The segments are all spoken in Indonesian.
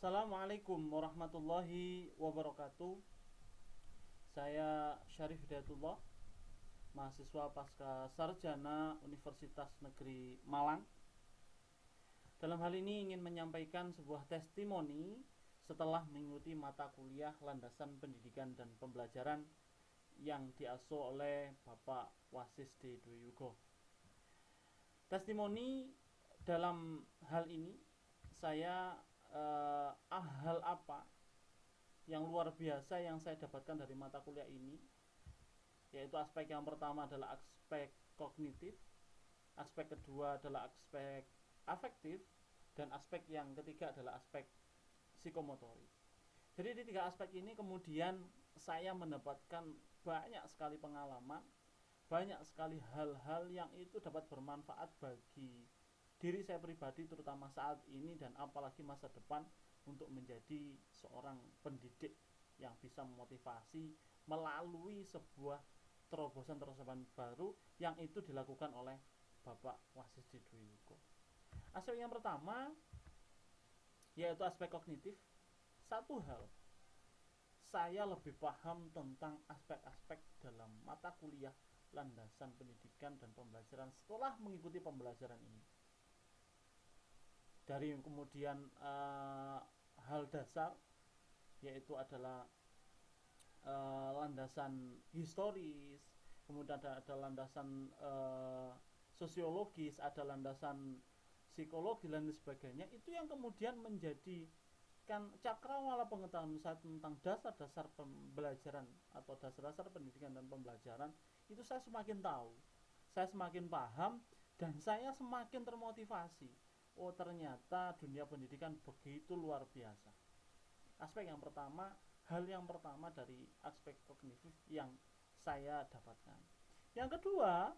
Assalamualaikum warahmatullahi wabarakatuh. Saya Syarif Hidayatullah, mahasiswa pasca sarjana Universitas Negeri Malang. Dalam hal ini ingin menyampaikan sebuah testimoni setelah mengikuti mata kuliah landasan pendidikan dan pembelajaran yang diasuh oleh Bapak Wasis D. Dwi Yugo. Testimoni dalam hal ini saya hal apa yang luar biasa yang saya dapatkan dari mata kuliah ini, yaitu aspek yang pertama adalah aspek kognitif, aspek kedua adalah aspek afektif, dan aspek yang ketiga adalah aspek psikomotorik. Jadi di tiga aspek ini kemudian saya mendapatkan banyak sekali pengalaman, banyak sekali hal-hal yang itu dapat bermanfaat bagi diri saya pribadi, terutama saat ini dan apalagi masa depan, untuk menjadi seorang pendidik yang bisa memotivasi melalui sebuah terobosan-terobosan baru yang itu dilakukan oleh Bapak Wasis Dwi Yugo. Aspek yang pertama yaitu aspek kognitif. Satu hal, saya lebih paham tentang aspek-aspek dalam mata kuliah landasan pendidikan dan pembelajaran setelah mengikuti pembelajaran ini. Dari kemudian hal dasar, yaitu adalah landasan historis, kemudian ada landasan sosiologis, ada landasan psikologi dan sebagainya. Itu yang kemudian menjadi kan cakrawala pengetahuan saya tentang dasar-dasar pembelajaran atau dasar-dasar pendidikan dan pembelajaran. Itu saya semakin tahu, saya semakin paham, dan saya semakin termotivasi. Oh, ternyata dunia pendidikan begitu luar biasa. Aspek yang pertama, hal yang pertama dari aspek kognitif yang saya dapatkan. Yang kedua,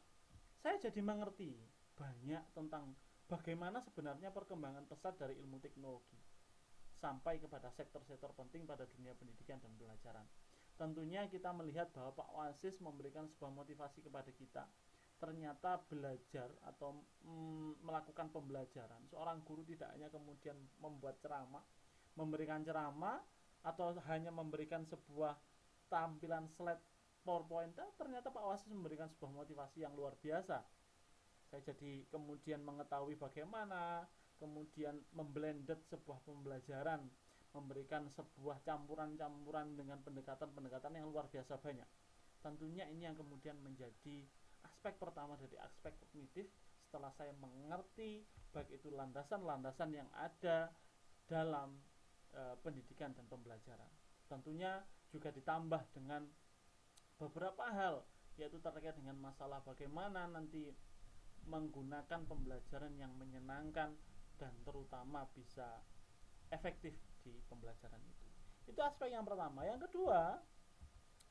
saya jadi mengerti banyak tentang bagaimana sebenarnya perkembangan pesat dari ilmu teknologi sampai kepada sektor-sektor penting pada dunia pendidikan dan pembelajaran. Tentunya kita melihat bahwa Pak Wasis memberikan sebuah motivasi kepada kita. Ternyata belajar atau melakukan pembelajaran, seorang guru tidak hanya kemudian membuat ceramah, memberikan ceramah, atau hanya memberikan sebuah tampilan slide PowerPoint. Ternyata Pak Wasis memberikan sebuah motivasi yang luar biasa. Saya jadi kemudian mengetahui bagaimana kemudian memblended sebuah pembelajaran, memberikan sebuah campuran-campuran dengan pendekatan-pendekatan yang luar biasa banyak. Tentunya ini yang kemudian menjadi aspek pertama dari aspek kognitif setelah saya mengerti baik itu landasan-landasan yang ada dalam pendidikan dan pembelajaran. Tentunya juga ditambah dengan beberapa hal, yaitu terkait dengan masalah bagaimana nanti menggunakan pembelajaran yang menyenangkan dan terutama bisa efektif di pembelajaran itu. Itu aspek yang pertama. Yang kedua,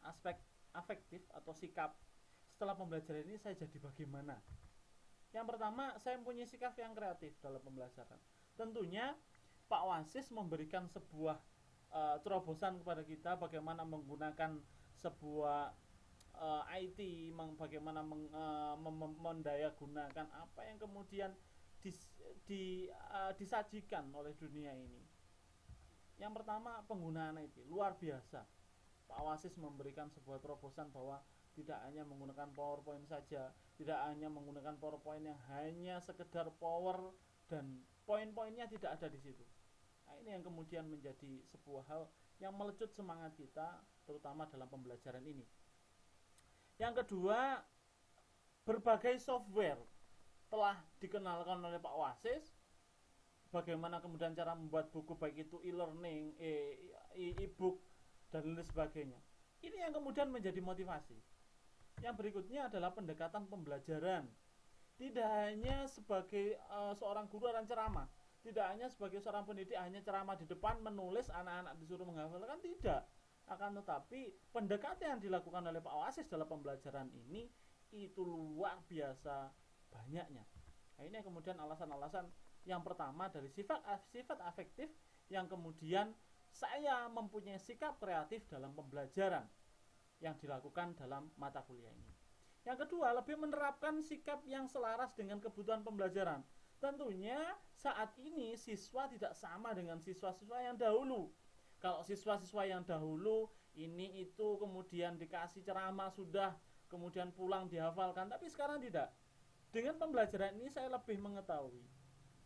aspek afektif atau sikap. Setelah pembelajaran ini saya jadi bagaimana? Yang pertama, saya mempunyai sikap yang kreatif dalam pembelajaran. Tentunya Pak Wasis memberikan sebuah terobosan kepada kita bagaimana menggunakan sebuah IT, bagaimana mendayagunakan apa yang kemudian disajikan oleh dunia ini. Yang pertama, penggunaan IT luar biasa. Pak Wasis memberikan sebuah terobosan bahwa tidak hanya menggunakan PowerPoint saja, tidak hanya menggunakan PowerPoint yang hanya sekedar power dan poin-poinnya tidak ada di situ. Nah, ini yang kemudian menjadi sebuah hal yang melecut semangat kita, terutama dalam pembelajaran ini. Yang kedua, berbagai software telah dikenalkan oleh Pak Wasis. Bagaimana kemudian cara membuat buku, baik itu e-learning, e-book, dan lain sebagainya. Ini yang kemudian menjadi motivasi. Yang berikutnya adalah pendekatan pembelajaran. Tidak hanya sebagai seorang guru dan ceramah, tidak hanya sebagai seorang pendidik hanya ceramah di depan menulis anak-anak disuruh menghafalkan, tidak. Akan tetapi pendekatan yang dilakukan oleh Pak Wasis dalam pembelajaran ini itu luar biasa banyaknya. Nah, ini kemudian alasan-alasan yang pertama dari sifat afektif, yang kemudian saya mempunyai sikap kreatif dalam pembelajaran yang dilakukan dalam mata kuliah ini. Yang kedua, lebih menerapkan sikap yang selaras dengan kebutuhan pembelajaran. Tentunya saat ini siswa tidak sama dengan siswa-siswa yang dahulu. Kalau siswa-siswa yang dahulu ini itu kemudian dikasih ceramah sudah, kemudian pulang dihafalkan, tapi sekarang tidak. Dengan pembelajaran ini saya lebih mengetahui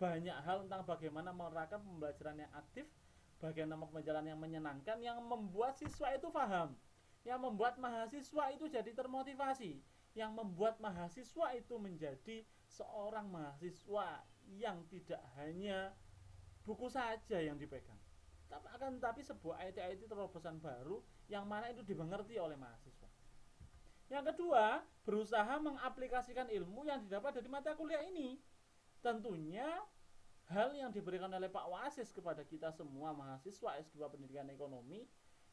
banyak hal tentang bagaimana menerapkan pembelajaran yang aktif, bagaimana pembelajaran yang menyenangkan, yang membuat siswa itu paham, yang membuat mahasiswa itu jadi termotivasi, yang membuat mahasiswa itu menjadi seorang mahasiswa yang tidak hanya buku saja yang dipegang, tapi sebuah IT terobosan baru yang mana itu dimengerti oleh mahasiswa. Yang kedua, berusaha mengaplikasikan ilmu yang didapat dari mata kuliah ini. Tentunya hal yang diberikan oleh Pak Wasis kepada kita semua mahasiswa S2 Pendidikan Ekonomi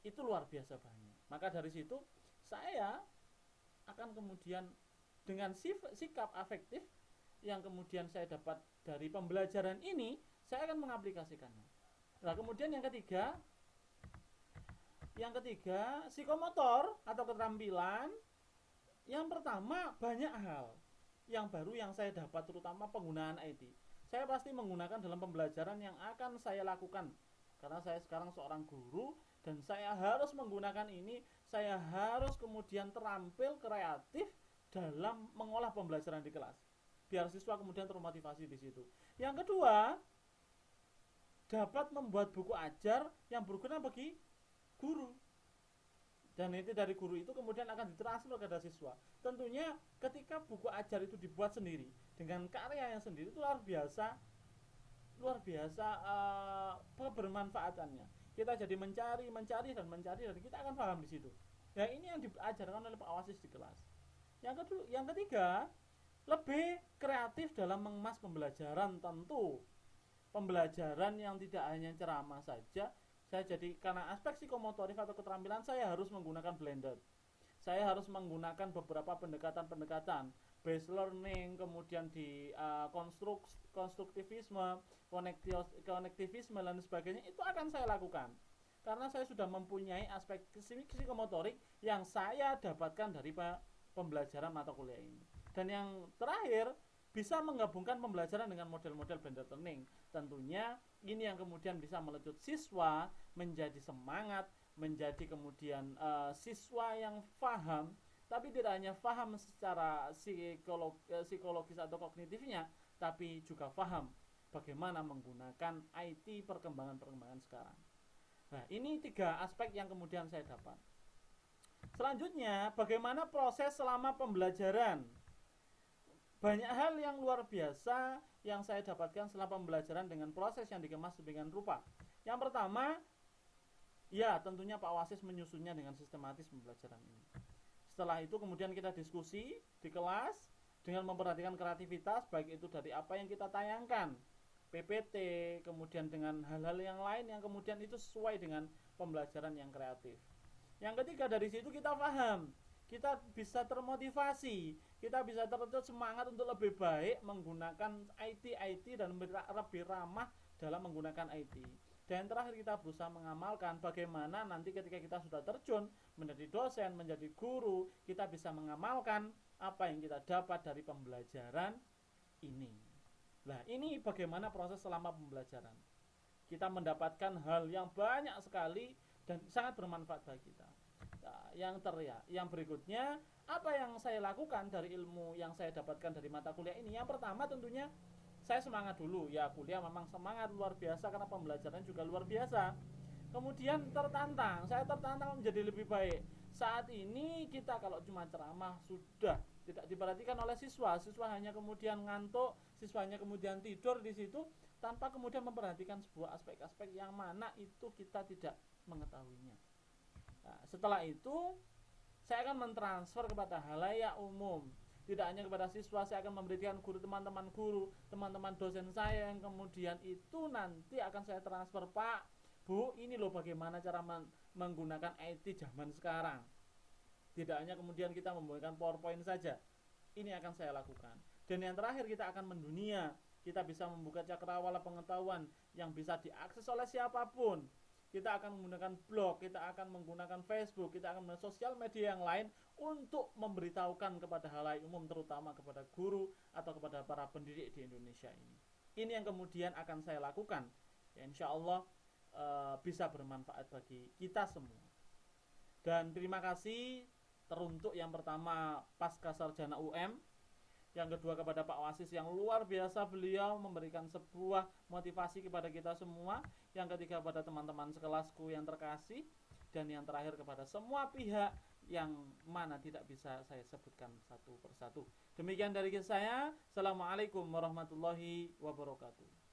itu luar biasa banyak. Maka dari situ saya akan kemudian dengan sikap afektif yang kemudian saya dapat dari pembelajaran ini, saya akan mengaplikasikannya. Nah, kemudian yang ketiga psikomotor atau keterampilan. Yang pertama, banyak hal yang baru yang saya dapat, terutama penggunaan IT. Saya pasti menggunakan dalam pembelajaran yang akan saya lakukan. Karena saya sekarang seorang guru dan saya harus menggunakan ini, saya harus kemudian terampil kreatif dalam mengolah pembelajaran di kelas. Biar siswa kemudian termotivasi di situ. Yang kedua, dapat membuat buku ajar yang berguna bagi guru. Dan itu dari guru itu kemudian akan ditransfer kepada siswa. Tentunya ketika buku ajar itu dibuat sendiri dengan karya yang sendiri, itu luar biasa bermanfaatannya. Kita jadi mencari dan kita akan paham di situ. Ya, ini yang diajarkan oleh Pak Wasis di kelas. Yang ketiga, lebih kreatif dalam mengemas pembelajaran. Tentu pembelajaran yang tidak hanya ceramah saja. Saya jadi, karena aspek psikomotorik atau keterampilan, saya harus menggunakan blended. Saya harus menggunakan beberapa pendekatan based learning, kemudian di konstruktivisme, konektivisme dan sebagainya. Itu akan saya lakukan karena saya sudah mempunyai aspek psikomotorik yang saya dapatkan dari pembelajaran mata kuliah ini. Dan yang terakhir, bisa menggabungkan pembelajaran dengan model-model blended learning. Tentunya ini yang kemudian bisa melecut siswa menjadi semangat, menjadi kemudian siswa yang paham, tapi tidak hanya paham secara psikologis atau kognitifnya, tapi juga paham bagaimana menggunakan IT perkembangan sekarang. Nah, ini 3 aspek yang kemudian saya dapat. Selanjutnya, bagaimana proses selama pembelajaran? Banyak hal yang luar biasa yang saya dapatkan setelah pembelajaran dengan proses yang dikemas sedemikian rupa. Yang pertama, ya tentunya Pak Wasis menyusunnya dengan sistematis pembelajaran ini. Setelah itu kemudian kita diskusi di kelas dengan memperhatikan kreativitas, baik itu dari apa yang kita tayangkan, PPT, kemudian dengan hal-hal yang lain yang kemudian itu sesuai dengan pembelajaran yang kreatif. Yang ketiga, dari situ kita paham, kita bisa termotivasi, kita bisa terlihat semangat untuk lebih baik menggunakan IT dan lebih ramah dalam menggunakan IT. Dan terakhir, kita berusaha mengamalkan bagaimana nanti ketika kita sudah terjun menjadi dosen, menjadi guru, kita bisa mengamalkan apa yang kita dapat dari pembelajaran ini. Nah, ini bagaimana proses selama pembelajaran. Kita mendapatkan hal yang banyak sekali dan sangat bermanfaat bagi kita. Nah, yang berikutnya, apa yang saya lakukan dari ilmu yang saya dapatkan dari mata kuliah ini? Yang pertama tentunya saya semangat dulu. Ya, kuliah memang semangat luar biasa karena pembelajaran juga luar biasa. Kemudian saya tertantang menjadi lebih baik. Saat ini kita kalau cuma ceramah sudah tidak diperhatikan oleh siswa hanya kemudian ngantuk, siswa hanya kemudian tidur di situ tanpa kemudian memperhatikan sebuah aspek-aspek yang mana itu kita tidak mengetahuinya. Nah, setelah itu saya akan mentransfer kepada halayak umum. Tidak hanya kepada siswa, saya akan memberikan teman-teman dosen saya yang kemudian itu nanti akan saya transfer, Pak, Bu, ini loh bagaimana cara menggunakan IT zaman sekarang. Tidak hanya kemudian kita membuatkan PowerPoint saja. Ini akan saya lakukan. Dan yang terakhir, kita akan mendunia. Kita bisa membuka cakrawala pengetahuan yang bisa diakses oleh siapapun. Kita akan menggunakan blog, kita akan menggunakan Facebook, kita akan menggunakan sosial media yang lain untuk memberitahukan kepada halayak umum, terutama kepada guru atau kepada para pendidik di Indonesia ini. ini yang kemudian akan saya lakukan. Ya, insya Allah bisa bermanfaat bagi kita semua. Dan terima kasih teruntuk yang pertama Pasca Sarjana UM, yang kedua kepada Pak Wasis yang luar biasa, beliau memberikan sebuah motivasi kepada kita semua, yang ketiga kepada teman-teman sekelasku yang terkasih, dan yang terakhir kepada semua pihak yang mana tidak bisa saya sebutkan satu persatu. Demikian dari saya. Assalamualaikum warahmatullahi wabarakatuh.